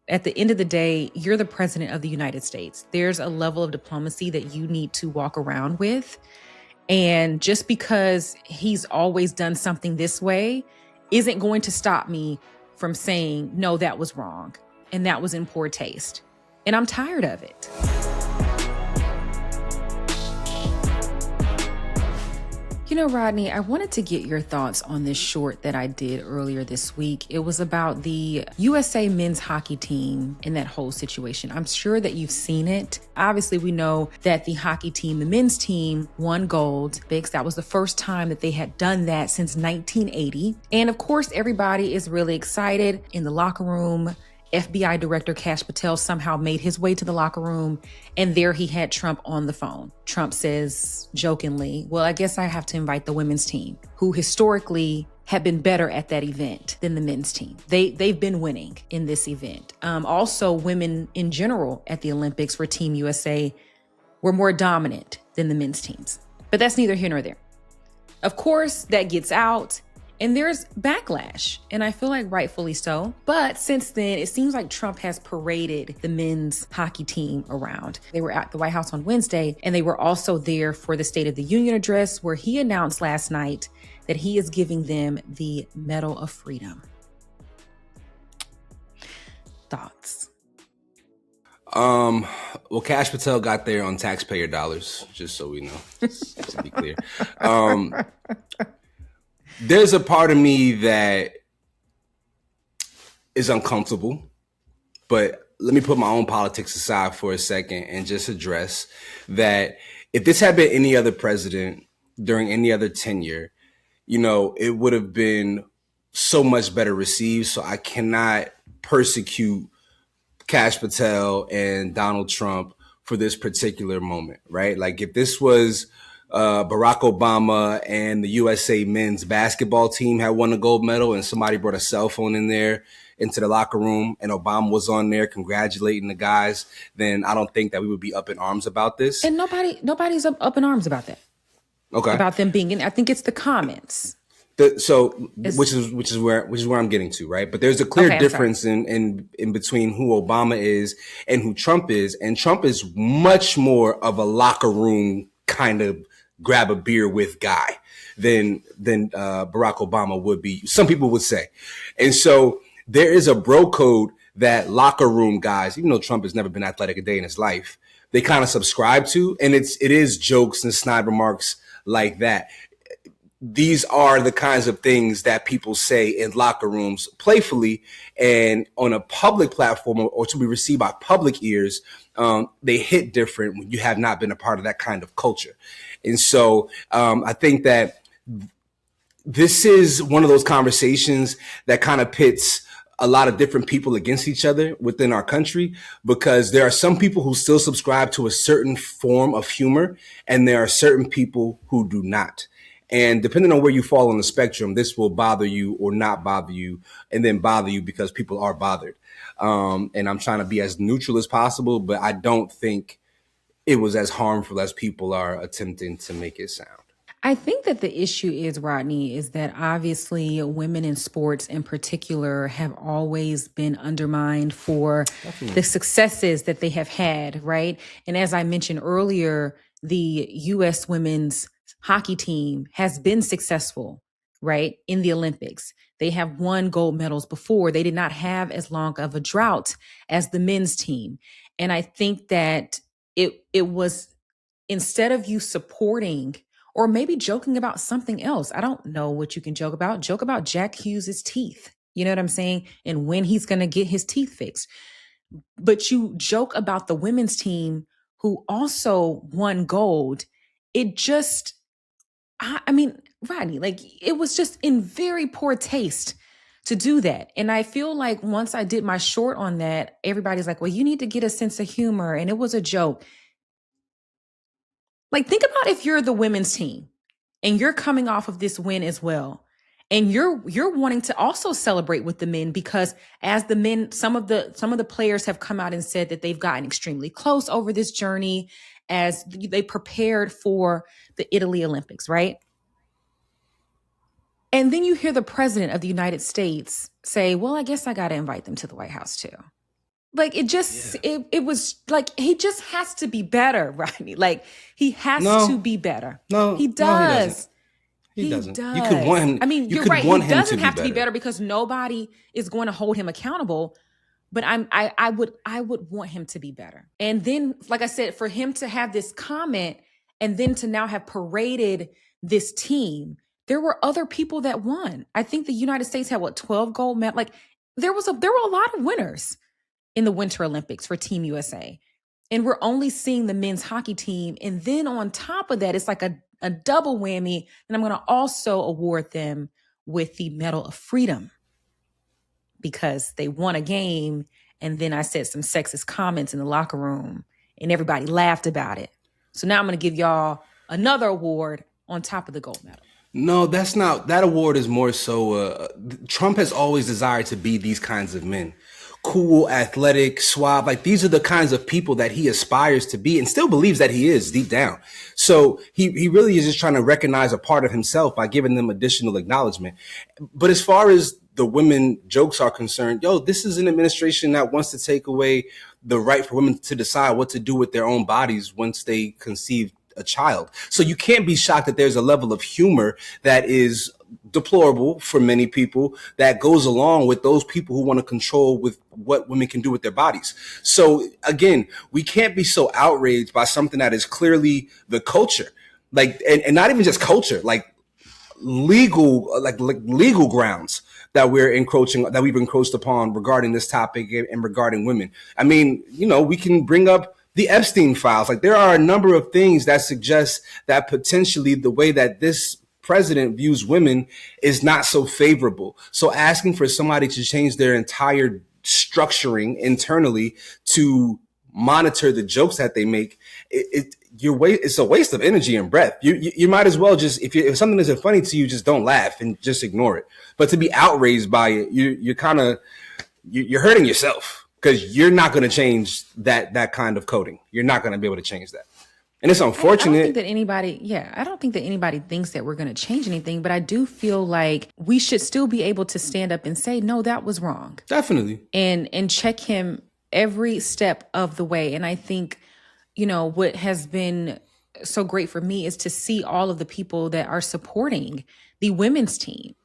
At the end of the day, you're the president of the United States. There's a level of diplomacy that you need to walk around with. And just because he's always done something this way isn't going to stop me from saying, no, that was wrong. And that was in poor taste. And I'm tired of it. You know, Rodney, I wanted to get your thoughts on this short that I did earlier this week. It was about the USA men's hockey team in that whole situation. I'm sure that you've seen it. Obviously, we know that the hockey team, the men's team, won gold. Biggs, that was the first time that they had done that since 1980. And of course, everybody is really excited in the locker room. FBI Director Kash Patel somehow made his way to the locker room, and there he had Trump on the phone. Trump says jokingly, well, I guess I have to invite the women's team, who historically have been better at that event than the men's team. They've been winning in this event. Also, women in general at the Olympics for Team USA were more dominant than the men's teams. But that's neither here nor there. Of course, that gets out. And there's backlash, and I feel like rightfully so. But since then, it seems like Trump has paraded the men's hockey team around. They were at the White House on Wednesday, and they were also there for the State of the Union address, where he announced last night that he is giving them the Medal of Freedom. Thoughts? Well, Kash Patel got there on taxpayer dollars, just so we know, just to be clear. There's a part of me that is uncomfortable, but let me put my own politics aside for a second and just address that if this had been any other president during any other tenure, you know, it would have been so much better received. So I cannot persecute Kash Patel and Donald Trump for this particular moment, right? Like if this was Barack Obama and the USA men's basketball team had won a gold medal and somebody brought a cell phone in there into the locker room and Obama was on there congratulating the guys, then I don't think that we would be up in arms about this. And nobody's up in arms about that. Okay. About them being in, I think it's the comments. Which is where I'm getting to, right? But there's a clear difference in between who Obama is and who Trump is. And Trump is much more of a locker room kind of grab a beer with guy than Barack Obama would be. Some people would say. And so there is a bro code that locker room guys, even though Trump has never been athletic a day in his life, they kind of subscribe to. And it is jokes and snide remarks like that. These are the kinds of things that people say in locker rooms playfully, and on a public platform or to be received by public ears, they hit different when you have not been a part of that kind of culture. And so I think that this is one of those conversations that kind of pits a lot of different people against each other within our country, because there are some people who still subscribe to a certain form of humor, and there are certain people who do not. And depending on where you fall on the spectrum, this will bother you or not bother you, and then bother you because people are bothered. And I'm trying to be as neutral as possible, but I don't think it was as harmful as people are attempting to make it sound. I think that the issue is, Rodney, is that obviously women in sports in particular have always been undermined for the successes that they have had, right? And as I mentioned earlier, the U.S. women's hockey team has been successful, right, in the Olympics. They have won gold medals before. They did not have as long of a drought as the men's team. And I think that it was, instead of you supporting or maybe joking about something else, I don't know what you can joke about. Joke about Jack Hughes's teeth. You know what I'm saying? And when he's going to get his teeth fixed. But you joke about the women's team who also won gold. It just, I mean, Rodney, like it was just in very poor taste to do that. And I feel like once I did my short on that, everybody's like, well, you need to get a sense of humor. And it was a joke. Like, think about if you're the women's team and you're coming off of this win as well. And you're wanting to also celebrate with the men, because as the men, some of the players have come out and said that they've gotten extremely close over this journey as they prepared for the Italy Olympics, right? And then you hear the president of the United States say, well, I guess I got to invite them to the White House too. Like it was like he just has to be better, Rodney. Like he has to be better. He does. He doesn't. Does. You could want him. I mean, you're right. He doesn't have to be better because nobody is going to hold him accountable. But I would want him to be better. And then, like I said, for him to have this comment and then to now have paraded this team, there were other people that won. I think the United States had 12 gold medals. Like there were a lot of winners in the Winter Olympics for Team USA. And we're only seeing the men's hockey team. And then on top of that, it's like a double whammy. And I'm going to also award them with the Medal of Freedom because they won a game. And then I said some sexist comments in the locker room and everybody laughed about it. So now I'm going to give y'all another award on top of the gold medal. No, that's not. That award is more so. Trump has always desired to be these kinds of men. Cool, athletic, suave. Like these are the kinds of people that he aspires to be and still believes that he is deep down. So he really is just trying to recognize a part of himself by giving them additional acknowledgement. But as far as the women jokes are concerned, this is an administration that wants to take away the right for women to decide what to do with their own bodies once they conceive a child. So you can't be shocked that there's a level of humor that is deplorable for many people that goes along with those people who want to control with what women can do with their bodies. So again, we can't be so outraged by something that is clearly the culture, like, and not even just culture, like legal grounds that we've encroached upon regarding this topic and regarding women. I mean, we can bring up the Epstein files. Like there are a number of things that suggest that potentially the way that this president views women is not so favorable. So asking for somebody to change their entire structuring internally to monitor the jokes that they make, it's a waste of energy and breath. You might as well just, if something isn't funny to you, just don't laugh and just ignore it. But to be outraged by it, you're hurting yourself because you're not going to change that kind of coding. You're not going to be able to change that. And it's unfortunate. I don't think that anybody thinks that we're going to change anything, but I do feel like we should still be able to stand up and say, no, that was wrong. Definitely. And check him every step of the way. And I think, what has been so great for me is to see all of the people that are supporting the women's team,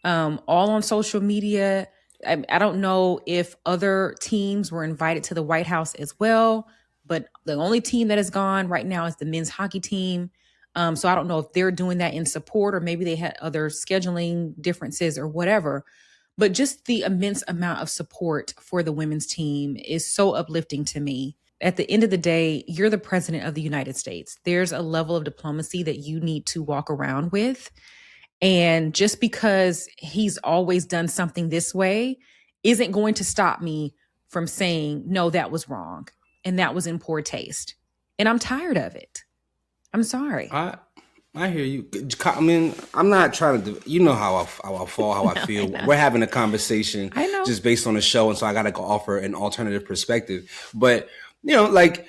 all on social media. I don't know if other teams were invited to the White House as well, but the only team that has gone right now is the men's hockey team. So I don't know if they're doing that in support or maybe they had other scheduling differences or whatever. But just the immense amount of support for the women's team is so uplifting to me. At the end of the day, you're the president of the United States. There's a level of diplomacy that you need to walk around with. And just because he's always done something this way isn't going to stop me from saying, no, that was wrong. And that was in poor taste. And I'm tired of it. I'm sorry. I hear you. I mean, I'm not trying to do, how I fall, how I feel. We're having a conversation just based on the show. And so I got to offer an alternative perspective. But, like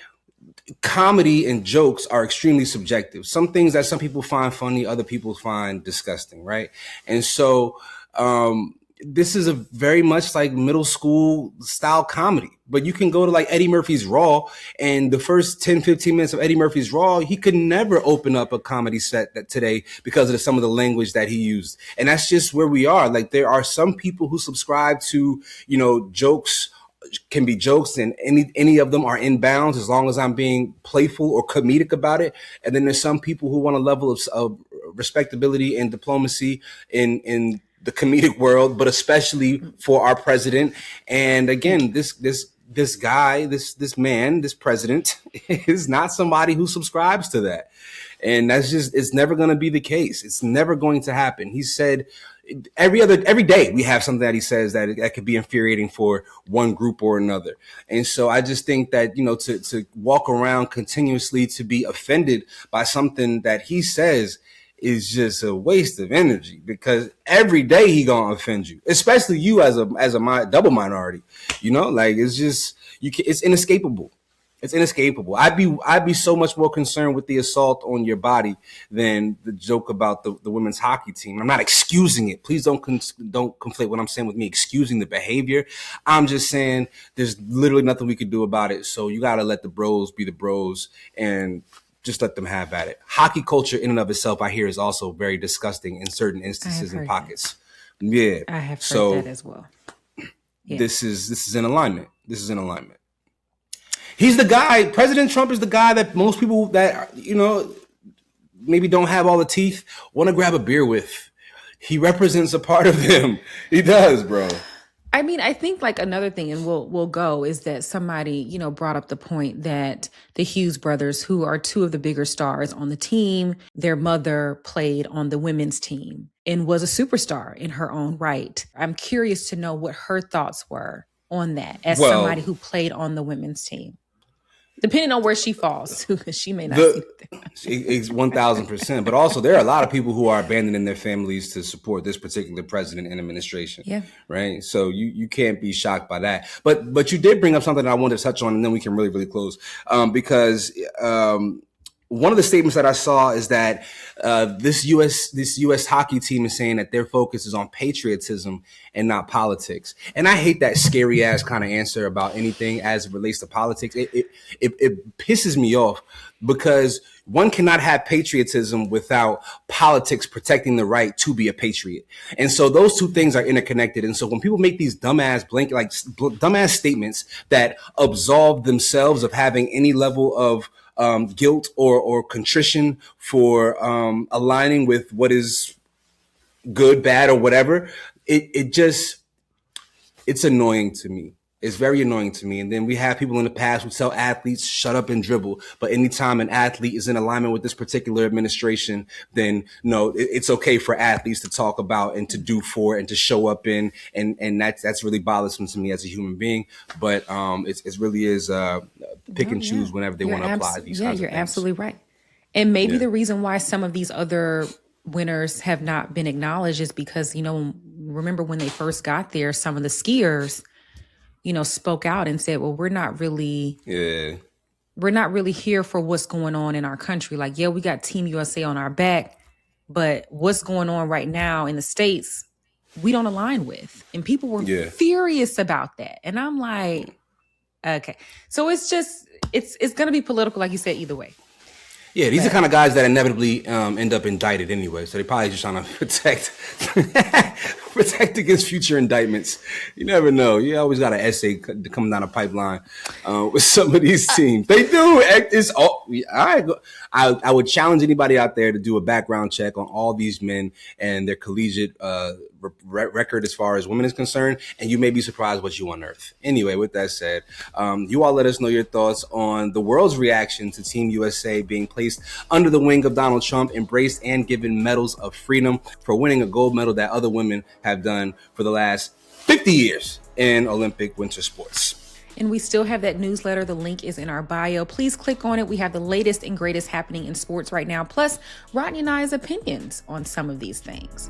comedy and jokes are extremely subjective. Some things that some people find funny, other people find disgusting, right? And so this is a very much like middle school style comedy. But you can go to like Eddie Murphy's Raw, and the first 10, 15 minutes of Eddie Murphy's Raw, he could never open up a comedy set today because of some of the language that he used. And that's just where we are. Like there are some people who subscribe to, jokes can be jokes and any of them are in bounds as long as I'm being playful or comedic about it. And then there's some people who want a level of respectability and diplomacy in the comedic world, but especially for our president. And again, this guy, this man, this president is not somebody who subscribes to that. And that's just, it's never going to be the case. It's never going to happen. He said every day we have something that he says that could be infuriating for one group or another. And so I just think that, to walk around continuously to be offended by something that he says is just a waste of energy, because every day he gonna offend you, especially you as a double minority. Like it's just it's inescapable. It's inescapable. I'd be so much more concerned with the assault on your body than the joke about the women's hockey team. I'm not excusing it. Please don't conflate what I'm saying with me excusing the behavior. I'm just saying there's literally nothing we could do about it. So you got to let the bros be the bros and just let them have at it. Hockey culture in and of itself, I hear, is also very disgusting in certain instances and pockets. That. Yeah. I have heard that as well. Yeah. This is in alignment. This is in alignment. He's the guy. President Trump is the guy that most people that, maybe don't have all the teeth want to grab a beer with. He represents a part of them. He does, bro. I mean, I think like another thing, and we'll go, is that somebody, brought up the point that the Hughes brothers, who are two of the bigger stars on the team, their mother played on the women's team and was a superstar in her own right. I'm curious to know what her thoughts were on that as somebody who played on the women's team. Depending on where she falls, because she may not see it's 1,000%. But also, there are a lot of people who are abandoning their families to support this particular president and administration. Yeah. Right. So you can't be shocked by that. But you did bring up something that I wanted to touch on, and then we can really, really close. Because one of the statements that I saw is that this U.S. hockey team is saying that their focus is on patriotism and not politics. And I hate that scary ass kind of answer about anything as it relates to politics. It pisses me off because one cannot have patriotism without politics protecting the right to be a patriot. And so those two things are interconnected. And so when people make these dumbass statements that absolve themselves of having any level of guilt or contrition for aligning with what is good, bad, or whatever, it's annoying to me. It's very annoying to me. And then we have people in the past who tell athletes, shut up and dribble. But anytime an athlete is in alignment with this particular administration, then no, it's okay for athletes to talk about and to do for and to show up in. And that's really bothersome to me as a human being. But it really is pick and choose whenever they want to apply these kinds of things. Yeah, you're absolutely right. And maybe the reason why some of these other winners have not been acknowledged is because, remember when they first got there, some of the skiers spoke out and said, well, we're not really here for what's going on in our country. Like, yeah, we got Team USA on our back, but what's going on right now in the States, we don't align with. And people were furious about that. And I'm like, okay. So it's going to be political, like you said, either way. Yeah, these are kind of guys that inevitably end up indicted anyway. So they're probably just trying to protect against future indictments. You never know. You always got an essay coming down a pipeline with some of these teams. They do. It's all. I would challenge anybody out there to do a background check on all these men and their collegiate record as far as women is concerned, and you may be surprised what you unearth. Anyway, with that said, you all let us know your thoughts on the world's reaction to Team USA being placed under the wing of Donald Trump, embraced and given medals of freedom for winning a gold medal that other women have done for the last 50 years in Olympic winter sports. And we still have that newsletter. The link is in our bio. Please click on it. We have the latest and greatest happening in sports right now, plus Rodney and I's opinions on some of these things.